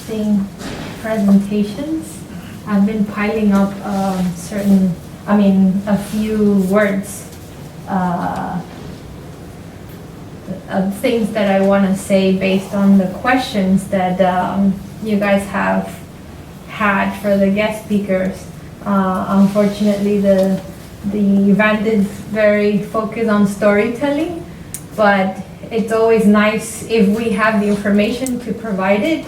interesting presentations. I've been piling up a few words of things that I want to say based on the questions that you guys have had for the guest speakers. Unfortunately, the event is very focused on storytelling, but it's always nice if we have the information to provide it.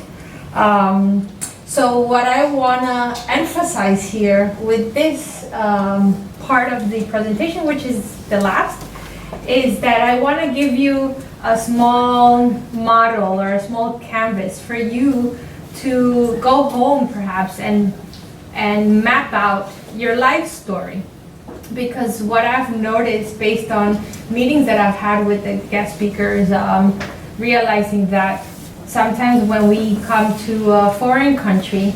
So what I want to emphasize here with this part of the presentation, which is the last, is that I want to give you a small model or a small canvas for you to go home perhaps and map out your life story. Because what I've noticed based on meetings that I've had with the guest speakers, realizing that sometimes when we come to a foreign country,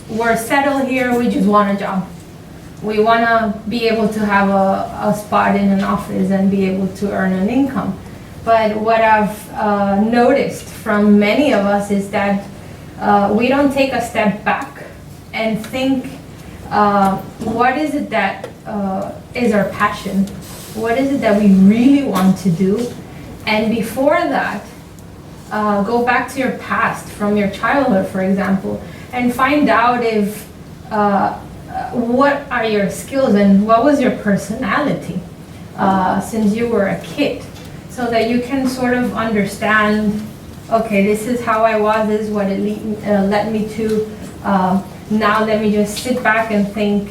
we're settled here, we just want a job. We want to be able to have a spot in an office and be able to earn an income. But what I've noticed from many of us is that we don't take a step back and think, what is it that is our passion? What is it that we really want to do? And before that, go back to your past, from your childhood, for example, and find out if what are your skills and what was your personality since you were a kid, so that you can sort of understand, okay, this is how I was, this is what it led me to. Now let me just sit back and think,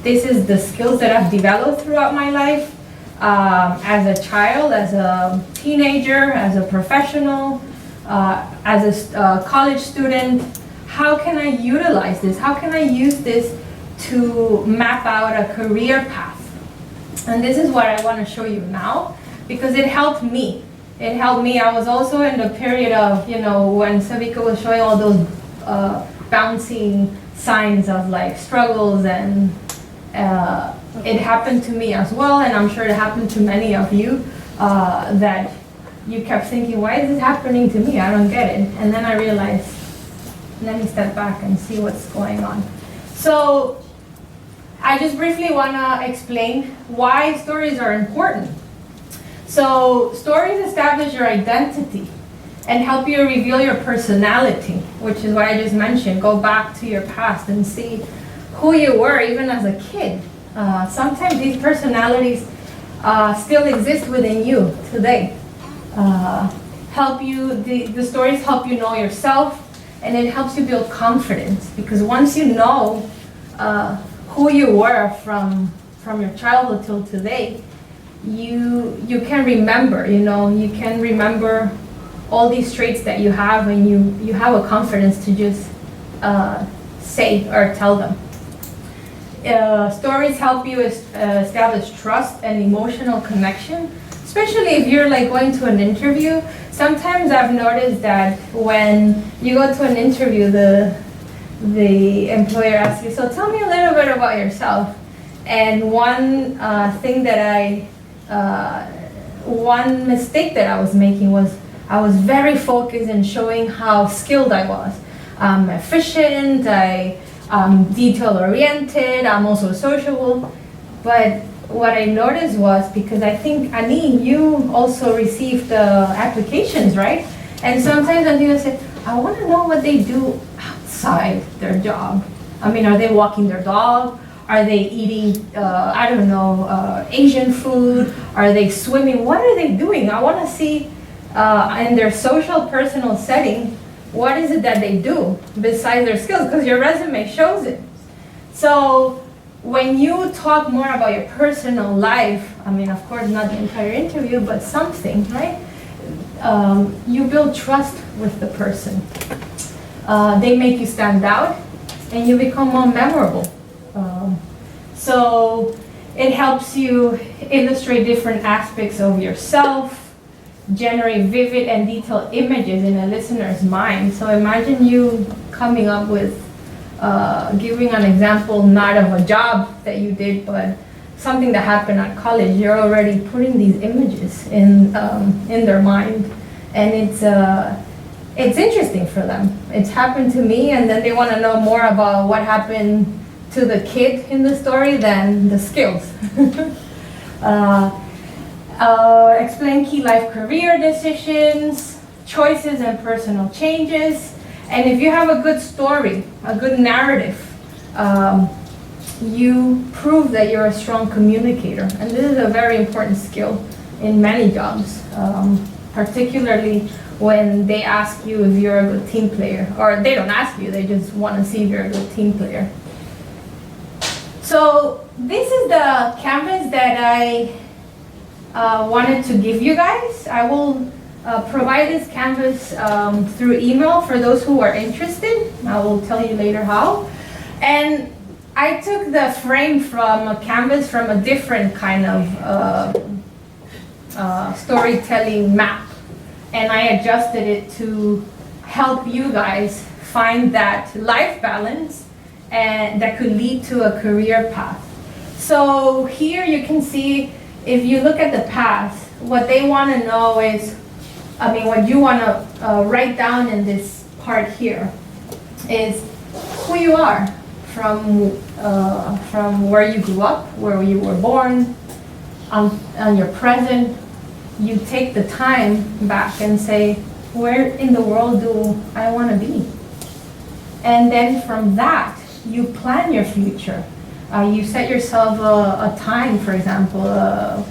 this is the skills that I've developed throughout my life, as a child, as a teenager, as a professional, as a college student. How can I utilize this? How can I use this to map out a career path? And this is what I want to show you now, because it helped me. It helped me. I was also in the period of, when Savika was showing all those bouncing signs of like struggles, and it happened to me as well, and I'm sure it happened to many of you, that you kept thinking, why is this happening to me? I don't get it. And then I realized, let me step back and see what's going on. So I just briefly want to explain why stories are important. So stories establish your identity and help you reveal your personality, which is what I just mentioned. Go back to your past and see who you were even as a kid. Sometimes these personalities still exist within you today. The stories help you know yourself, and it helps you build confidence, because once you know who you were from your childhood till today, you can remember, you can remember all these traits that you have, and you have a confidence to just say or tell them. Stories help you establish trust and emotional connection, especially if you're like going to an interview. Sometimes I've noticed that when you go to an interview, the employer asks you, so tell me a little bit about yourself. And one one mistake that I was making was I was very focused in showing how skilled I was. I'm efficient, I'm detail-oriented, I'm also sociable. But what I noticed was, because I think, Ani, you also received applications, right? And sometimes people say, I want to know what they do outside their job. I mean, are they walking their dog? Are they eating, Asian food? Are they swimming? What are they doing? I want to see in their social, personal setting, what is it that they do besides their skills? Because your resume shows it. So when you talk more about your personal life, I mean, of course, not the entire interview, but something, right? You build trust with the person. They make you stand out, and you become more memorable. So it helps you illustrate different aspects of yourself, generate vivid and detailed images in a listener's mind. So imagine you coming up with, giving an example, not of a job that you did, but something that happened at college. You're already putting these images in their mind, and it's interesting for them. It's happened to me, and then they want to know more about what happened to the kid in the story than the skills. Explain key life career decisions, choices and personal changes. And if you have a good story, a good narrative, you prove that you're a strong communicator. And this is a very important skill in many jobs, particularly when they ask you if you're a good team player. Or they don't ask you, they just want to see if you're a good team player. So this is the canvas that I wanted to give you guys. I will provide this canvas through email for those who are interested. I will tell you later how. And I took the frame from a canvas from a different kind of storytelling map, and I adjusted it to help you guys find that life balance and that could lead to a career path. So here you can see, if you look at the path, what they want to know is, what you want to write down in this part here is who you are from where you grew up, where you were born, on your present. You take the time back and say, where in the world do I want to be? And then from that, you plan your future. You set yourself a time, for example, a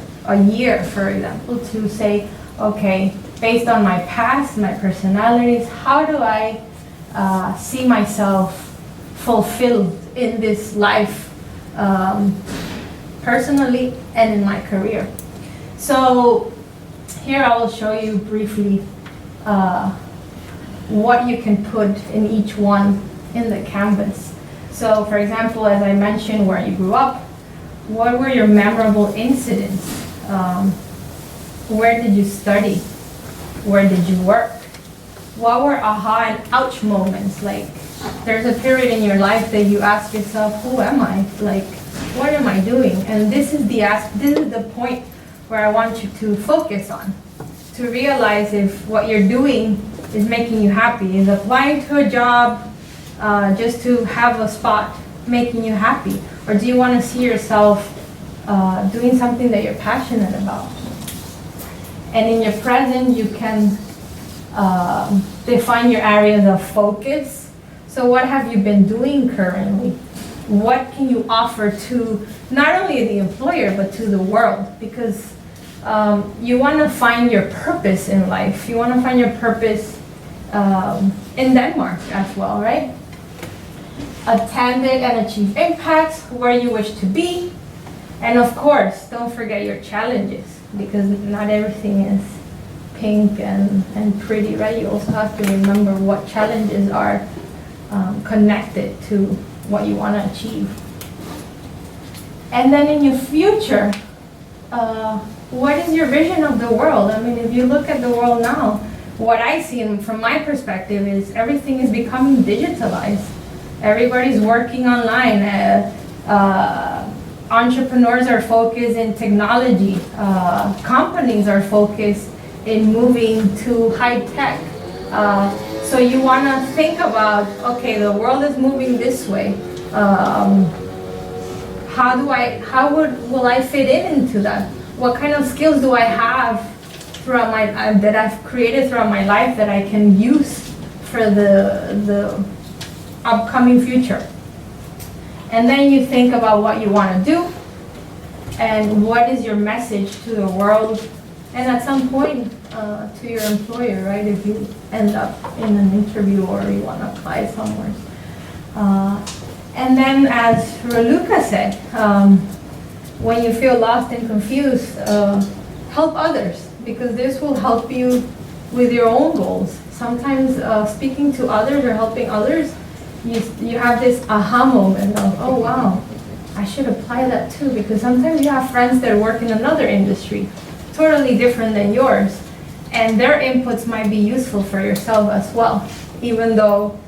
year, for example, to say, okay, based on my past, my personalities, how do I see myself fulfilled in this life, personally and in my career? So here I will show you briefly what you can put in each one in the canvas. So for example, as I mentioned, where you grew up, what were your memorable incidents? Where did you study? Where did you work? What were aha and ouch moments? Like, there's a period in your life that you ask yourself, who am I? Like, what am I doing? And this is the point where I want you to focus on, to realize if what you're doing is making you happy. Is applying to a job just to have a spot making you happy? Or do you want to see yourself doing something that you're passionate about? And in your present, you can define your areas of focus. So what have you been doing currently? What can you offer to not only the employer, but to the world? Because you want to find your purpose in life. You want to find your purpose in Denmark as well, right? Attended and achieved impacts, where you wish to be. And of course, don't forget your challenges, because not everything is pink and pretty, right? You also have to remember what challenges are connected to what you want to achieve. And then in your future, what is your vision of the world? If you look at the world now, what I see from my perspective is everything is becoming digitalized. Everybody's working online. Entrepreneurs are focused in technology. Companies are focused in moving to high tech. So you want to think about, okay, the world is moving this way. Will I fit into that? What kind of skills do I have throughout that I've created throughout my life that I can use for the upcoming future? And then you think about what you want to do and what is your message to the world, and at some point to your employer, right? If you end up in an interview or you want to apply somewhere. And then, as Raluca said, when you feel lost and confused, help others, because this will help you with your own goals. Sometimes speaking to others or helping others, you have this aha moment of, oh wow, I should apply that too, because sometimes you have friends that work in another industry, totally different than yours, and their inputs might be useful for yourself as well, even though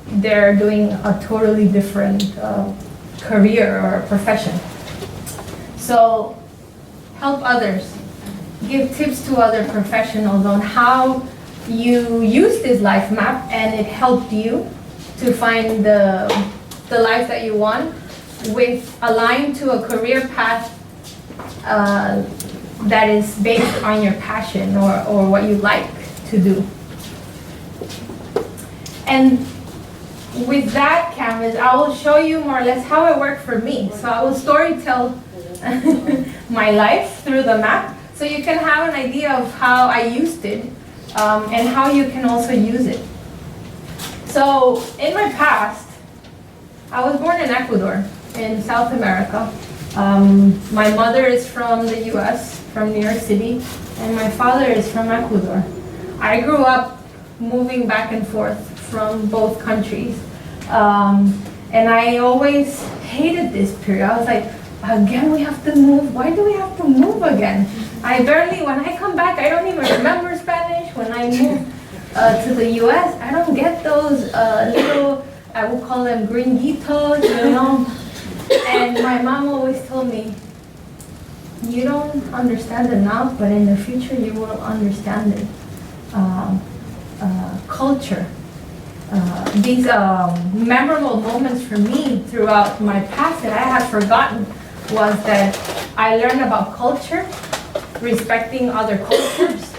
they're doing a totally different career or profession. So help others. Give tips to other professionals on how you used this life map and it helped you to find the life that you want with aligned to a career path that is based on your passion or what you like to do. And with that canvas, I will show you more or less how it worked for me. So I will storytell my life through the map, so you can have an idea of how I used it and how you can also use it. So in my past, I was born in Ecuador, in South America. My mother is from the US, from New York City, and my father is from Ecuador. I grew up moving back and forth from both countries. And I always hated this period. I was like, again, we have to move. Why do we have to move again? When I come back, I don't even remember Spanish. When I move to the US, I don't get those little, I would call them gringuitos, you know? And my mom always told me, you don't understand it now, but in the future you will understand it. Culture. These memorable moments for me throughout my past that I had forgotten was that I learned about culture, respecting other cultures.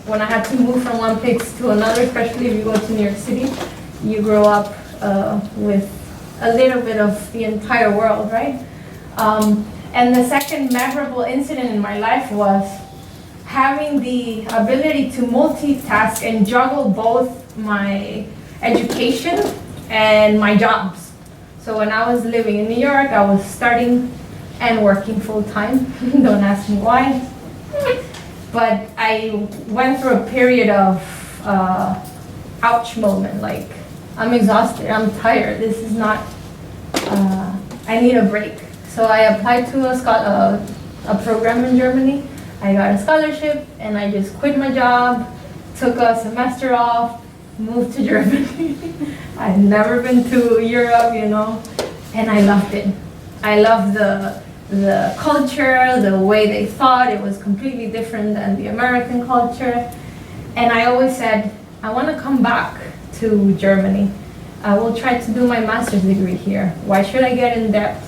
When I had to move from one place to another, especially if you go to New York City, you grow up with a little bit of the entire world, right? And the second memorable incident in my life was having the ability to multitask and juggle both my education and my jobs. So when I was living in New York, I was studying and working full-time. Don't ask me why. But I went through a period of ouch moment, like I'm exhausted, I'm tired, this is not, I need a break. So I applied to a program in Germany. I got a scholarship and I just quit my job, took a semester off, moved to Germany. I'd never been to Europe, you know, and I loved it. I loved the culture, the way they thought. It was completely different than the American culture. And I always said, I want to come back to Germany. I will try to do my master's degree here. Why should I get in debt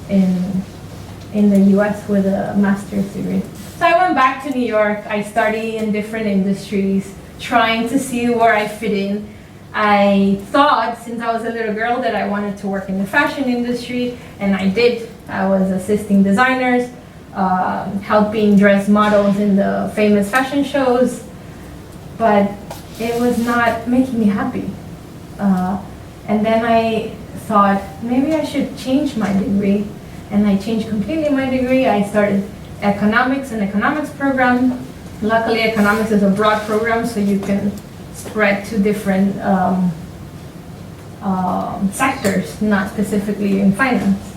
in the US with a master's degree? So I went back to New York. I studied in different industries, trying to see where I fit in. I thought, since I was a little girl, that I wanted to work in the fashion industry, and I did. I was assisting designers, helping dress models in the famous fashion shows, but it was not making me happy. And then I thought, maybe I should change my degree, and I changed completely my degree. I started economics, an economics program. Luckily, economics is a broad program, so you can spread to different sectors, not specifically in finance.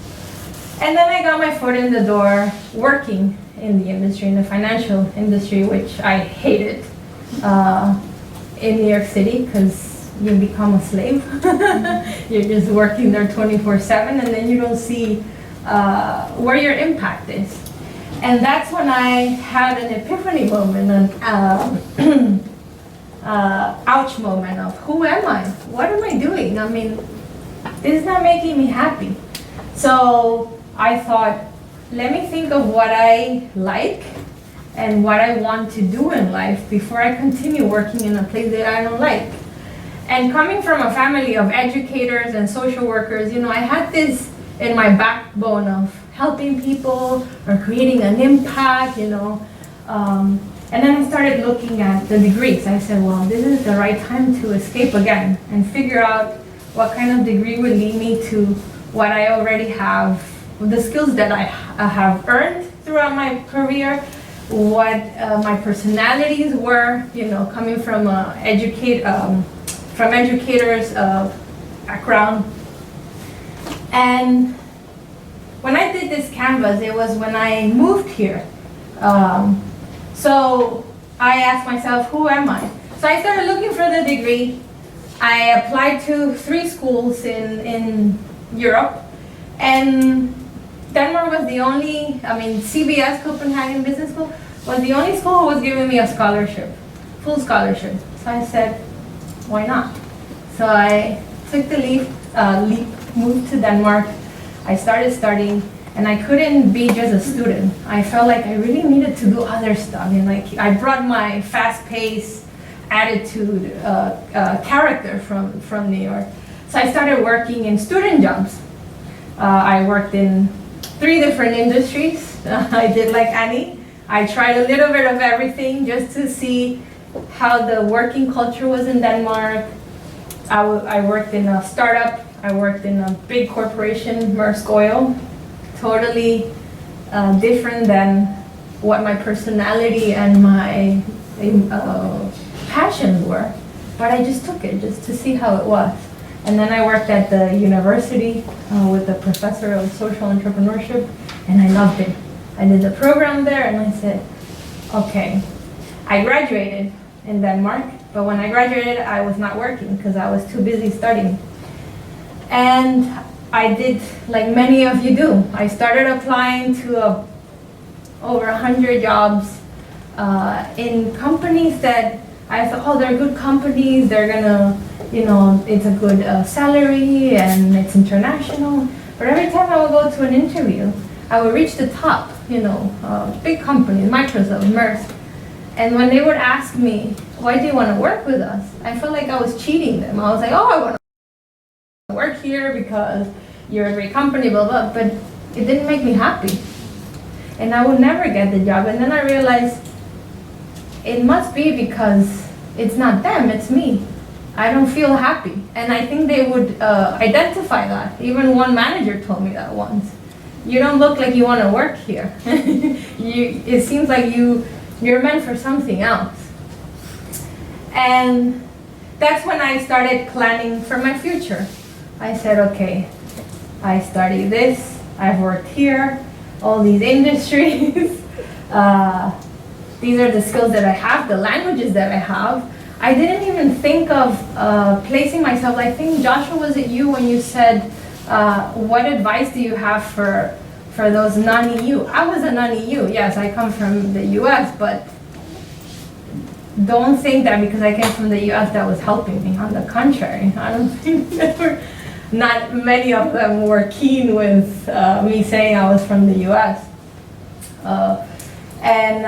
And then I got my foot in the door working in the industry, in the financial industry, which I hated in New York City, because you become a slave. You're just working there 24/7, and then you don't see where your impact is. And that's when I had an epiphany moment, an ouch moment of, who am I? What am I doing? I mean, this is not making me happy. So I thought, let me think of what I like and what I want to do in life before I continue working in a place that I don't like. And coming from a family of educators and social workers, you know, I had this in my backbone of helping people or creating an impact, you know. And then I started looking at the degrees. I said, well, this is the right time to escape again and figure out what kind of degree would lead me to what I already have, the skills that I have earned throughout my career, what my personalities were, you know, coming from educators background. And when I did this canvas, it was when I moved here. So I asked myself, who am I? So I started looking for the degree. I applied to 3 schools in Europe, and Denmark was the only, CBS, Copenhagen Business School, was the only school who was giving me a scholarship. full scholarship. So I said, why not? So I took the leap, moved to Denmark. I started studying, and I couldn't be just a student. I felt like I really needed to do other stuff. And like I brought my fast-paced attitude, character from New York. So I started working in student jobs. I worked in 3 different industries. I did like Annie. I tried a little bit of everything just to see how the working culture was in Denmark. I worked in a startup. I worked in a big corporation, Maersk Oil. Totally different than what my personality and my passions were. But I just took it just to see how it was. And then I worked at the university with the professor of social entrepreneurship, and I loved it. I did the program there, and I said, okay. I graduated in Denmark, but when I graduated, I was not working because I was too busy studying. And I did like many of you do. I started applying to over 100 jobs in companies that I thought, oh, they're good companies, they're gonna, you know, it's a good salary and it's international. But every time I would go to an interview, I would reach the top, you know, big companies, Microsoft, Maersk. And when they would ask me, why do you want to work with us? I felt like I was cheating them. I was like, oh, I want to work here because you're a great company, blah, blah. But it didn't make me happy. And I would never get the job. And then I realized it must be because it's not them, it's me. I don't feel happy. And I think they would identify that. Even one manager told me that once. You don't look like you want to work here. It seems like you're meant for something else. And that's when I started planning for my future. I said, okay, I study this, I've worked here, all these industries. These are the skills that I have, the languages that I have. I didn't even think of placing myself. I think, Joshua, was it you when you said, what advice do you have for those non-EU? I was a non-EU, yes, I come from the US, but don't think that because I came from the US that was helping me. On the contrary, I don't think not many of them were keen with me saying I was from the US. And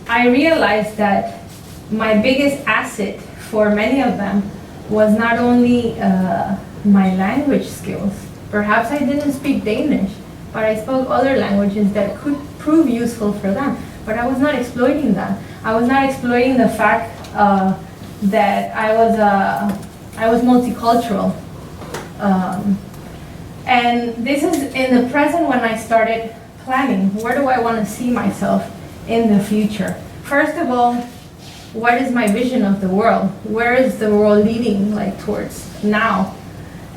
I realized that my biggest asset for many of them was not only my language skills. Perhaps I didn't speak Danish, but I spoke other languages that could prove useful for them. But I was not exploiting that. I was not exploiting the fact that I was multicultural. And this is in the present when I started planning. Where do I want to see myself in the future? First of all, what is my vision of the world? Where is the world leading towards now?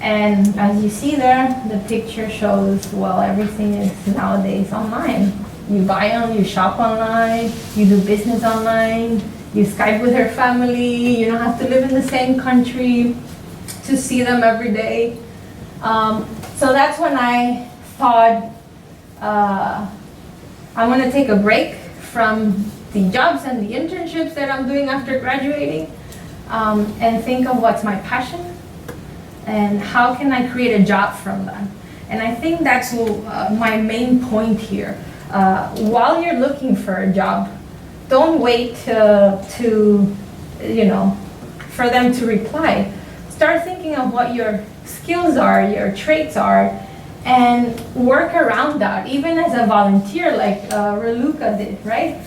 And as you see there, the picture shows, well, everything is nowadays online. You buy on, you shop online, you do business online, you Skype with your family, you don't have to live in the same country to see them every day. So that's when I thought, I'm gonna take a break from the jobs and the internships that I'm doing after graduating, and think of what's my passion and how can I create a job from that. And I think that's my main point here. While you're looking for a job, don't wait to for them to reply. Start thinking of what your skills are, your traits are, and work around that, even as a volunteer like Reluca did, right?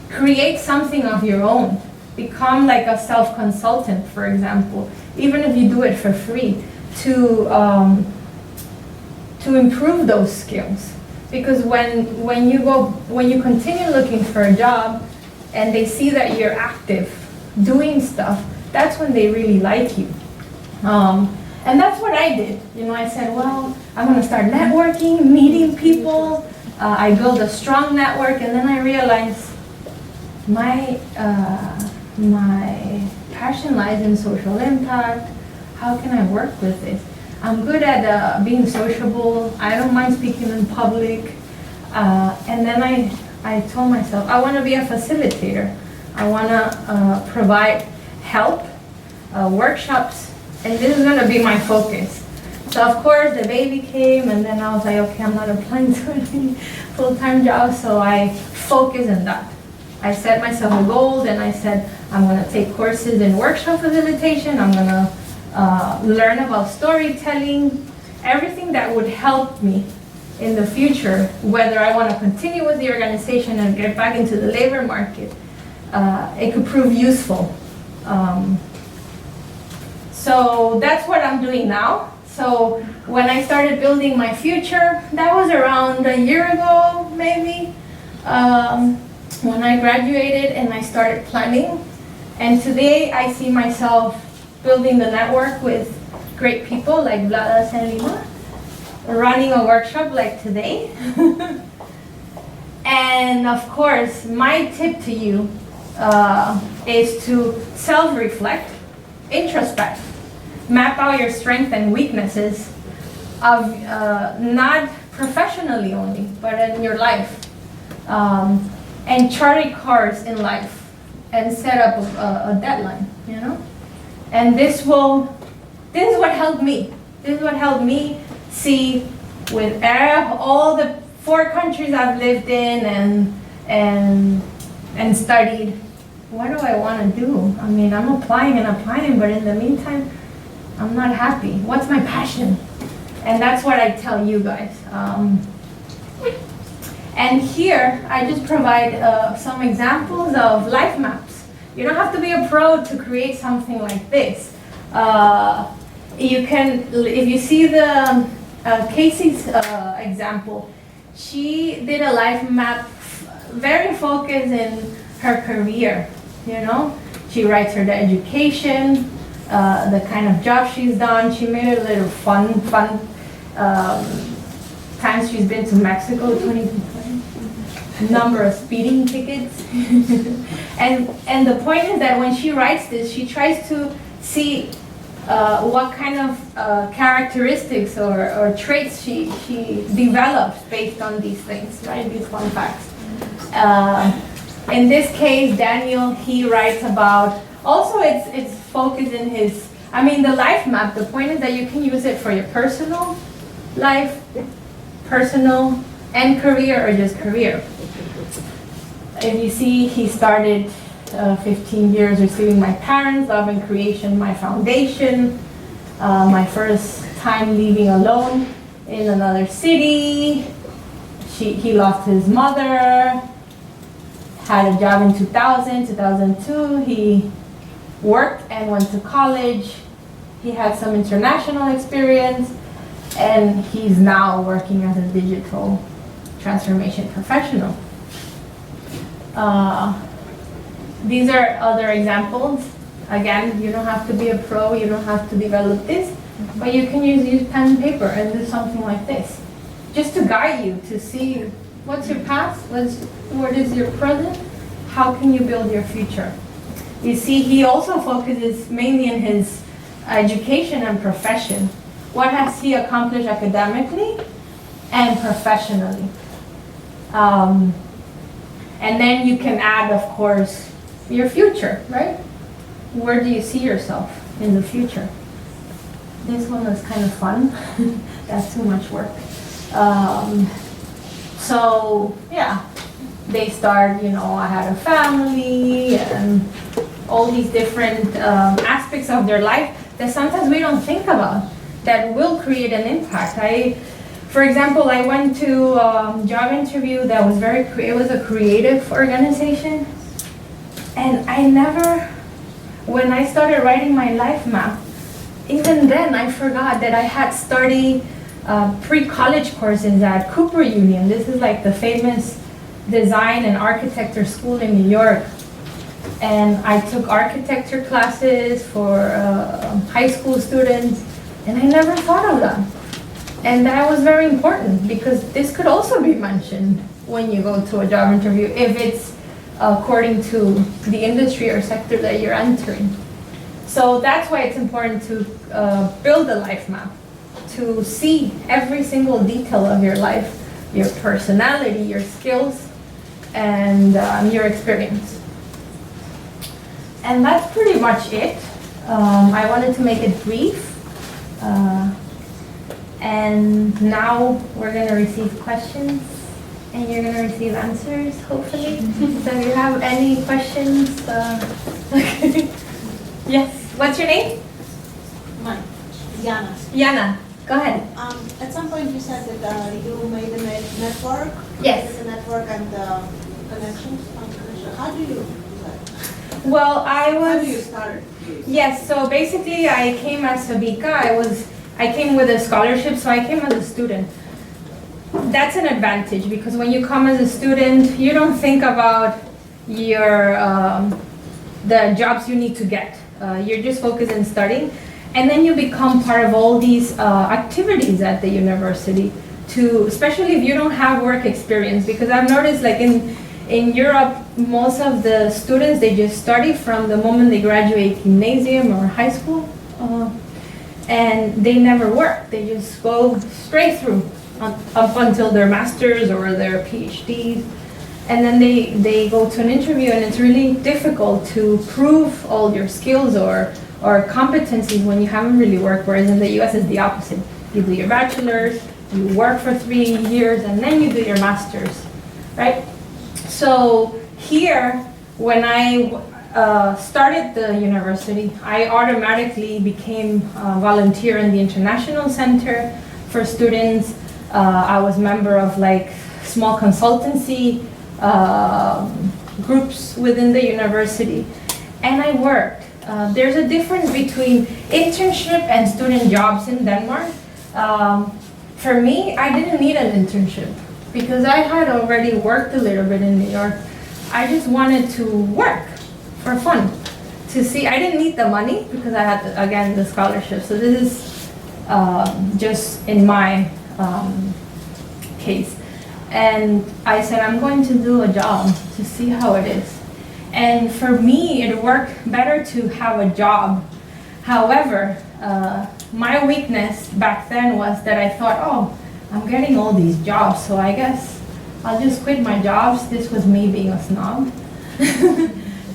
Create something of your own. Become like a self-consultant, for example, even if you do it for free, to improve those skills. Because when you continue looking for a job and they see that you're active, doing stuff, that's when they really like you. And that's what I did. I said, well, I'm going to start networking, meeting people. I built a strong network, and then I realized my passion lies in social impact. How can I work with this? I'm good at being sociable. I don't mind speaking in public. And then I I told myself, I want to be a facilitator. I want to provide help, workshops, and this is going to be my focus. So of course the baby came, and then I was like, okay, I'm not applying to any full-time job, so I focused on that. I set myself a goal, and I said, I'm going to take courses in workshop facilitation, I'm going to learn about storytelling, everything that would help me in the future, whether I want to continue with the organization and get back into the labor market, it could prove useful. So that's what I'm doing now. So when I started building my future, that was around a year ago, maybe, when I graduated and I started planning. And today I see myself building the network with great people like Vlada and Lima, running a workshop like today. And of course, my tip to you is to self-reflect, introspect, map out your strengths and weaknesses of not professionally only, but in your life, and chart a course in life and set up a deadline, you know? And this is what helped me. This is what helped me see with all the 4 countries I've lived in and studied, what do I want to do? I mean, I'm applying and applying, but in the meantime, I'm not happy. What's my passion? And that's what I tell you guys. And here, I just provide some examples of life maps. You don't have to be a pro to create something like this. You can, if you see the Casey's example, she did a life map very focused in her career, you know? She writes her education, the kind of job she's done. She made it a little fun times she's been to Mexico, 2020, number of speeding tickets. and the point is that when she writes this, she tries to see what kind of characteristics or traits she develops based on these things, right? These fun facts. In this case, Daniel, he writes about, also it's focused in his, I mean the life map, the point is that you can use it for your personal life, personal and career, or just career. If you see, he started 15 years receiving my parents, love and creation, my foundation, my first time leaving alone in another city. He lost his mother, had a job in 2000, 2002. He worked and went to college. He had some international experience, and he's now working as a digital transformation professional. These are other examples. Again, you don't have to be a pro, you don't have to develop this, but you can use pen and paper and do something like this, just to guide you to see what's your past, what is your present, how can you build your future. You see, he also focuses mainly in his education and profession. What has he accomplished academically and professionally? And then you can add, of course, your future, right? Where do you see yourself in the future? This one was kind of fun. That's too much work. So, yeah, they start, you know, I had a family and all these different aspects of their life that sometimes we don't think about that will create an impact. For example, I went to a job interview that was it was a creative organization. And I never, when I started writing my life map, even then I forgot that I had studied pre-college courses at Cooper Union. This is like the famous design and architecture school in New York. And I took architecture classes for high school students, and I never thought of that. And that was very important because this could also be mentioned when you go to a job interview if it's according to the industry or sector that you're entering. So that's why it's important to build a life map, to see every single detail of your life, your personality, your skills, and your experience. And that's pretty much it. I wanted to make it brief. And now we're going to receive questions, and you're going to receive answers, hopefully. So if you have any questions, yes. What's your name? Mine. Yana. Yana. Go ahead. At some point you said that you made a network. Yes. The network and the connections. How do you do that? Well, How do you start? Yes, so basically I came as a beca. I came with a scholarship, so I came as a student. That's an advantage because when you come as a student, you don't think about your the jobs you need to get. You're just focused on studying, and then you become part of all these activities at the university. Especially if you don't have work experience, because I've noticed like in Europe, most of the students, they just study from the moment they graduate gymnasium or high school, and they never work. They just go straight through up until their masters or their PhDs, and then they go to an interview, and it's really difficult to prove all your skills or competencies when you haven't really worked, whereas in the US it's the opposite. You do your bachelor's, you work for 3 years, and then you do your master's, right? So here, when I started the university, I automatically became a volunteer in the International Center for Students. I was member of like small consultancy groups within the university, and I worked. There's a difference between internship and student jobs in Denmark. For me, I didn't need an internship because I had already worked a little bit in New York. I just wanted to work for fun, to see. I didn't need the money because I had, again, the scholarship. So this is just in my case. And I said, I'm going to do a job to see how it is. And for me, it worked better to have a job. However, my weakness back then was that I thought, oh, I'm getting all these jobs, so I guess I'll just quit my jobs. This was me being a snob.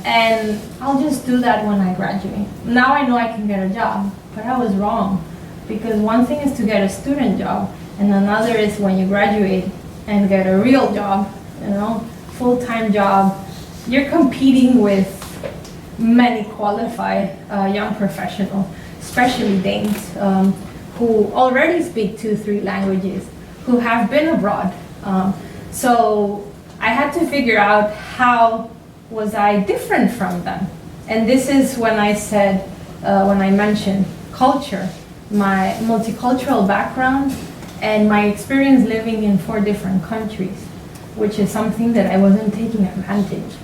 And I'll just do that when I graduate. Now I know I can get a job, but I was wrong. Because one thing is to get a student job, and another is when you graduate and get a real job, full-time job. You're competing with many qualified young professionals, especially Danes, who already speak 2-3 languages, who have been abroad. So I had to figure out how was I different from them. And this is when I said, when I mentioned culture, my multicultural background, and my experience living in 4 different countries, which is something that I wasn't taking advantage.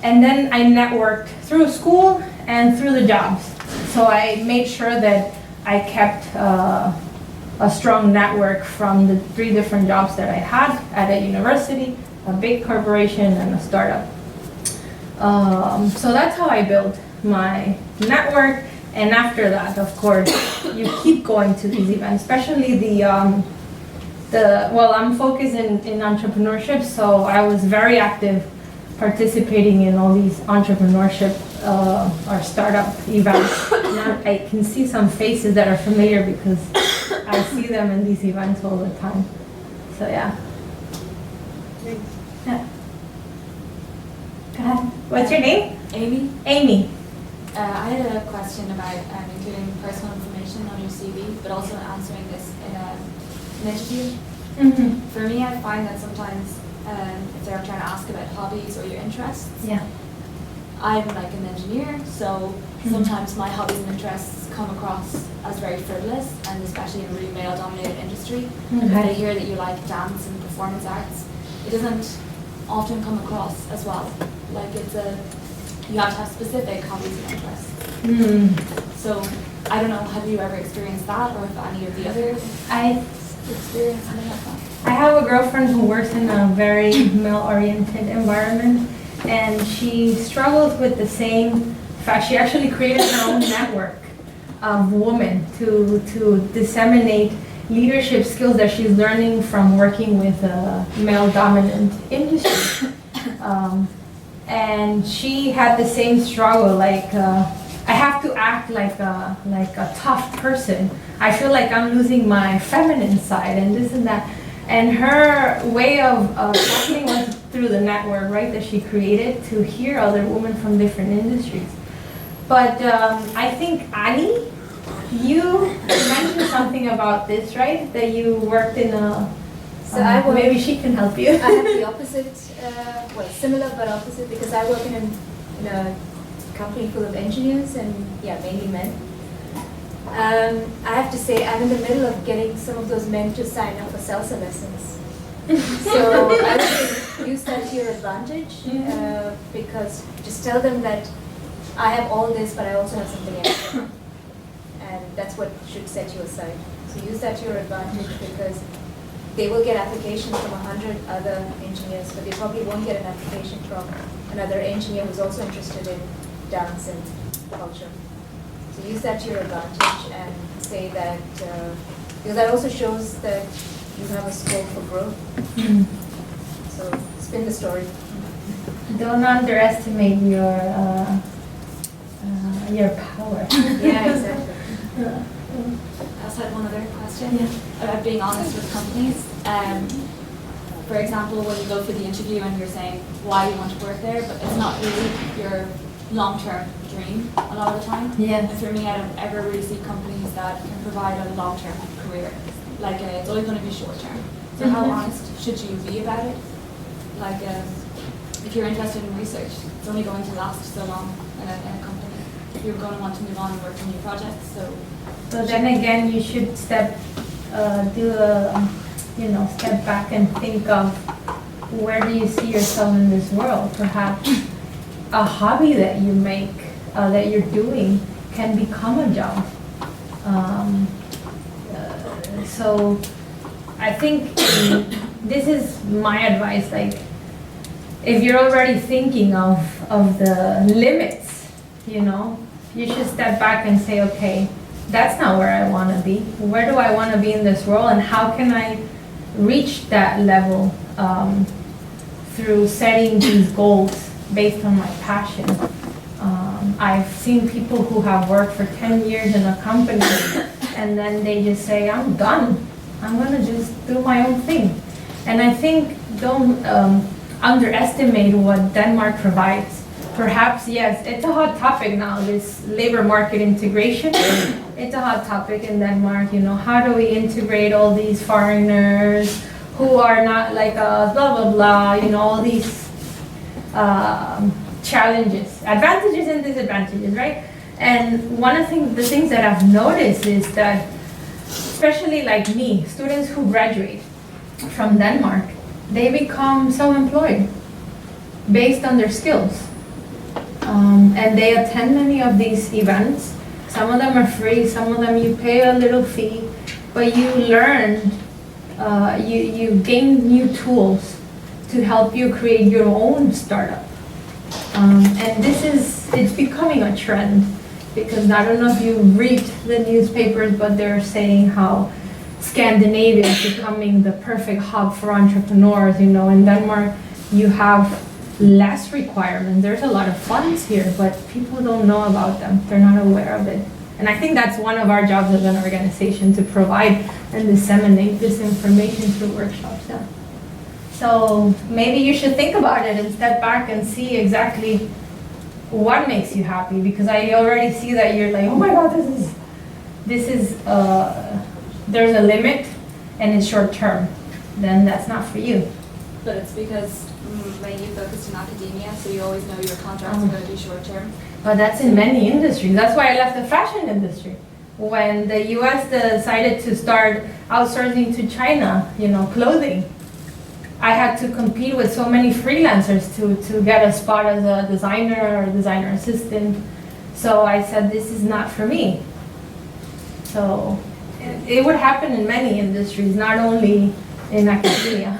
And then I networked through school and through the jobs. So I made sure that I kept a strong network from the 3 different jobs that I had at a university, a big corporation, and a startup. So that's how I built my network. And after that, of course, you keep going to these events, especially well, I'm focused in entrepreneurship, so I was very active participating in all these entrepreneurship or startup events. Now I can see some faces that are familiar because I see them in these events all the time. So yeah. Yeah. Go ahead. What's your name? Amy. Amy. I had a question about including personal information on your CV, but also answering this in an interview. Mm-hmm. For me, I find that sometimes if they're trying to ask about hobbies or your interests, Yeah. I'm like an engineer, so sometimes my hobbies and interests come across as very frivolous, and especially in a really male-dominated industry. If they hear that you like dance and performance arts, it doesn't often come across as well. Like you have to have specific hobbies and interests. So I don't know, have you ever experienced that, or if any of the others experienced something like that? I have a girlfriend who works in a very male-oriented environment, and she struggles with the same fact. She actually created her own network of women to disseminate leadership skills that she's learning from working with a male-dominant industry. And she had the same struggle, like, I have to act like a tough person. I feel like I'm losing my feminine side and this and that. And her way of tackling was through the network, right, that she created to hear other women from different industries. But I think, Annie, you mentioned something about this, right? That you worked in a, maybe she can help you. I have the opposite, well, similar but opposite, because I work in a company full of engineers and, yeah, mainly men. I have to say, I'm in the middle of getting some of those men to sign up for salsa lessons. So I would use that to your advantage, because just tell them that I have all this, but I also have something else. And that's what should set you aside. So use that to your advantage, because they will get applications from 100 other engineers, but they probably won't get an application from another engineer who's also interested in dance and culture. So use that to your advantage and say that, because that also shows that you have a scope for growth. So spin the story. Don't underestimate your power. Yeah, exactly. I also had one other question about being honest with companies. For example, when you go for the interview and you're saying why you want to work there, but it's not really your long-term dream a lot of the time. Yeah. And for me, I don't ever really see companies that can provide a long-term career. Like it's always going to be short-term. So how honest should you be about it? Like if you're interested in research, it's only going to last so long in a company. You're going to want to move on and work on new projects. So then again, you should step back and think of where do you see yourself in this world? Perhaps a hobby that you make, that you're doing, can become a job. So I think this is my advice. Like, if you're already thinking of the limits, you should step back and say, okay, that's not where I want to be. Where do I want to be in this world, and how can I reach that level through setting these goals based on my passion? I've seen people who have worked for 10 years in a company and then they just say, I'm done. I'm going to just do my own thing. And I think don't underestimate what Denmark provides. Perhaps, yes, it's a hot topic now, this labor market integration. It's a hot topic in Denmark, how do we integrate all these foreigners who are not like us, blah, blah, blah, all these challenges, advantages and disadvantages, right? And one of the things that I've noticed is that, especially like me, students who graduate from Denmark, they become self-employed based on their skills. And they attend many of these events. Some of them are free, some of them you pay a little fee, but you learn, you gain new tools to help you create your own startup. And it's becoming a trend, because I don't know if you read the newspapers, but they're saying how Scandinavia is becoming the perfect hub for entrepreneurs. In Denmark, you have less requirements. There's a lot of funds here, but people don't know about them. They're not aware of it. And I think that's one of our jobs as an organization, to provide and disseminate this information through workshops. Yeah. So maybe you should think about it and step back and see exactly what makes you happy, because I already see that you're like, oh my God, this is there's a limit and it's short term. Then that's not for you. But it's because when you focused in academia, so you always know your contracts are going to be short term. But that's in many industries. That's why I left the fashion industry. When the US decided to start outsourcing to China, clothing, I had to compete with so many freelancers to get a spot as a designer or designer assistant. So I said, this is not for me. So it would happen in many industries, not only in academia.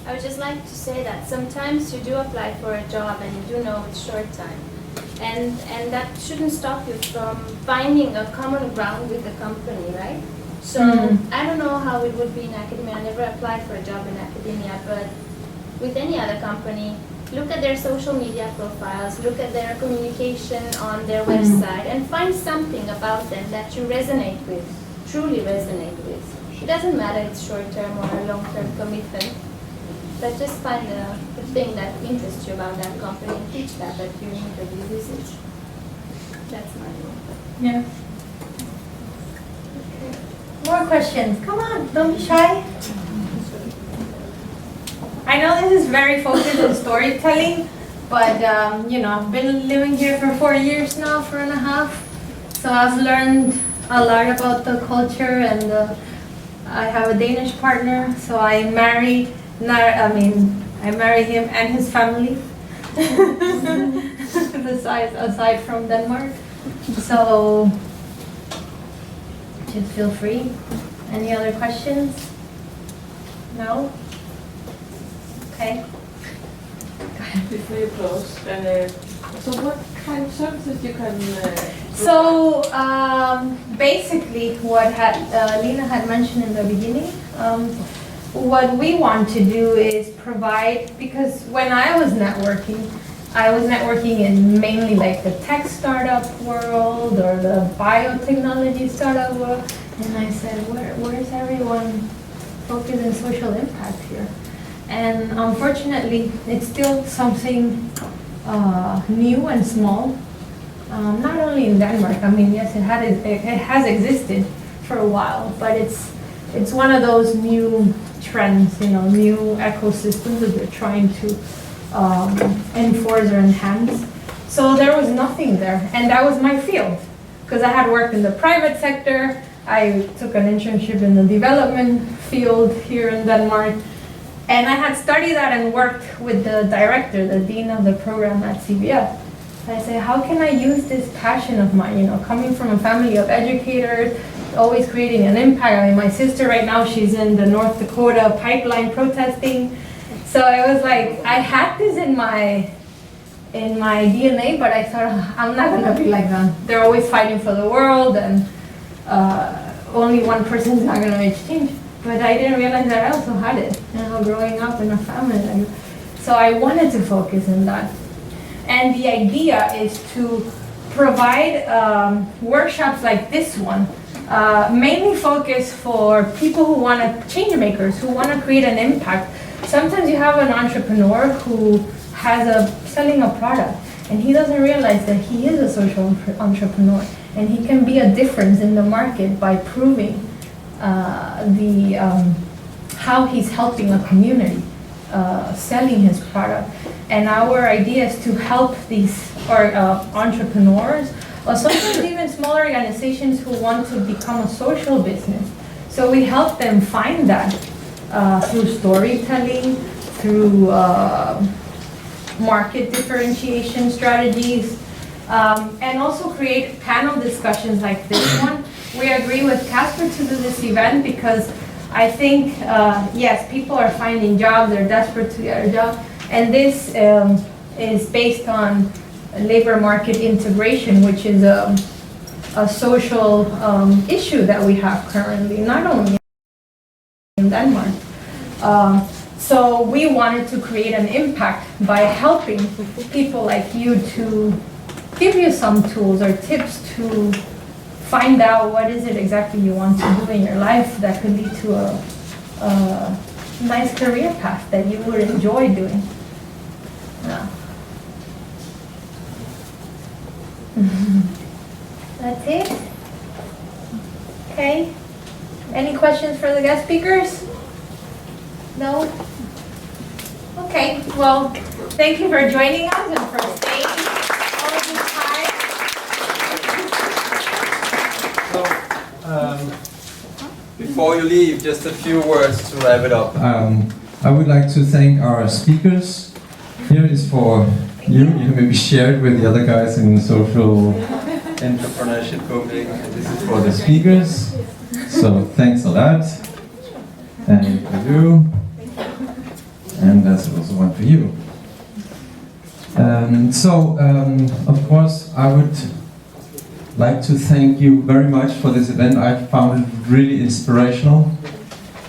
I would just like to say that sometimes you do apply for a job and you do know it's short time. And that shouldn't stop you from finding a common ground with the company, right? So I don't know how it would be in academia. I never applied for a job in academia, but with any other company, look at their social media profiles, look at their communication on their website, and find something about them that you resonate with, truly resonate with. It doesn't matter if it's short-term or a long-term commitment, but just find the thing that interests you about that company and teach that at your interview visit. That's my role. Yeah. More questions. Come on, don't be shy. I know this is very focused on storytelling, but you know, I've been living here for 4 years now, 4.5. So I've learned a lot about the culture, and I have a Danish partner, so I marry him and his family, aside from Denmark. So just feel free. Any other questions? No? Okay. Before you close, so what kind of services you can So basically what Lena had mentioned in the beginning, what we want to do is provide, because when I was networking in mainly like the tech startup world or the biotechnology startup world, and I said, where's everyone focused on social impact here? And unfortunately, it's still something new and small. Not only in Denmark. I mean, yes, it has existed for a while, but it's one of those new trends, you know, new ecosystems that they're trying to enforce or enhance. So there was nothing there, and that was my field, because I had worked in the private sector. I took an internship in the development field here in Denmark. And I had studied that and worked with the director, the dean of the program at CBF. I said, how can I use this passion of mine, you know, coming from a family of educators, always creating an impact. I mean, my sister right now, she's in the North Dakota pipeline protesting. So I was like, I had this in my DNA, but I thought, I'm not gonna be like them. They're always fighting for the world, and only one person's not gonna make change. But I didn't realize that I also had it, you know, growing up in a family. So I wanted to focus on that. And the idea is to provide workshops like this one, mainly focused for people who want to, change makers, who want to create an impact. Sometimes you have an entrepreneur who has selling a product, and he doesn't realize that he is a social entrepreneur, and he can be a difference in the market by proving how he's helping a community, selling his product. And our idea is to help these entrepreneurs, or sometimes even smaller organizations who want to become a social business. So we help them find that through storytelling, through market differentiation strategies, and also create panel discussions like this one. We agree with Casper to do this event because I think, yes, people are finding jobs, they're desperate to get a job, and this is based on labor market integration, which is a social issue that we have currently, not only in Denmark. So we wanted to create an impact by helping people like you to give you some tools or tips to find out what is it exactly you want to do in your life that could lead to a nice career path that you would enjoy doing. Yeah. That's it? Okay. Any questions for the guest speakers? No? Okay, well, thank you for joining us and for staying all of this time. So, before you leave, just a few words to wrap it up. I would like to thank our speakers. Here is for you. You maybe share it with the other guys in social entrepreneurship Copenhagen. And this is for the speakers. So thanks a lot. And for you. And that's also one for you. Of course, I would like to thank you very much for this event. I found it really inspirational.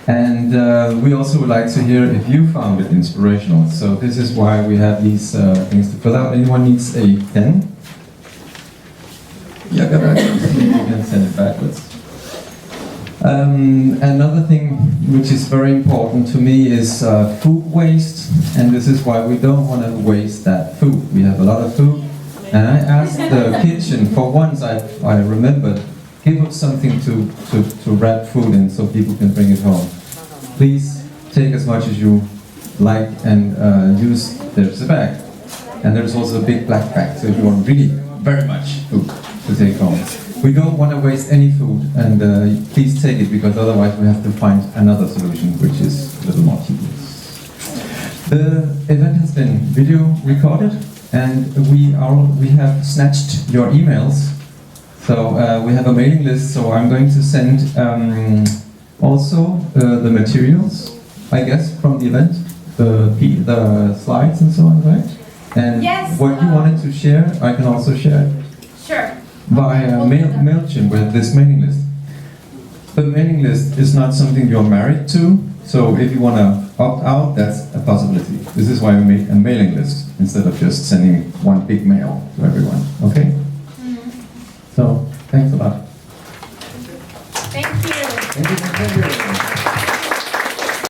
And we also would like to hear if you found it inspirational. So this is why we have these things to fill out. Anyone needs a pen? Yeah, go back. You can send it backwards. Another thing which is very important to me is food waste. And this is why we don't want to waste that food. We have a lot of food. And I asked the kitchen, for once I remembered, give us something to wrap food in so people can bring it home. Please take as much as you like and use, there's a bag. And there's also a big black bag, so if you want really very much food to take home. We don't want to waste any food, and please take it, because otherwise we have to find another solution, which is a little more tedious. The event has been video recorded, and we have snatched your emails. So we have a mailing list, so I'm going to send also the materials, I guess, from the event, the slides and so on, right? And yes, what you wanted to share, I can also share Sure. via MailChimp with this mailing list. The mailing list is not something you're married to, so if you want to opt out, that's a possibility. This is why we make a mailing list instead of just sending one big mail to everyone, okay?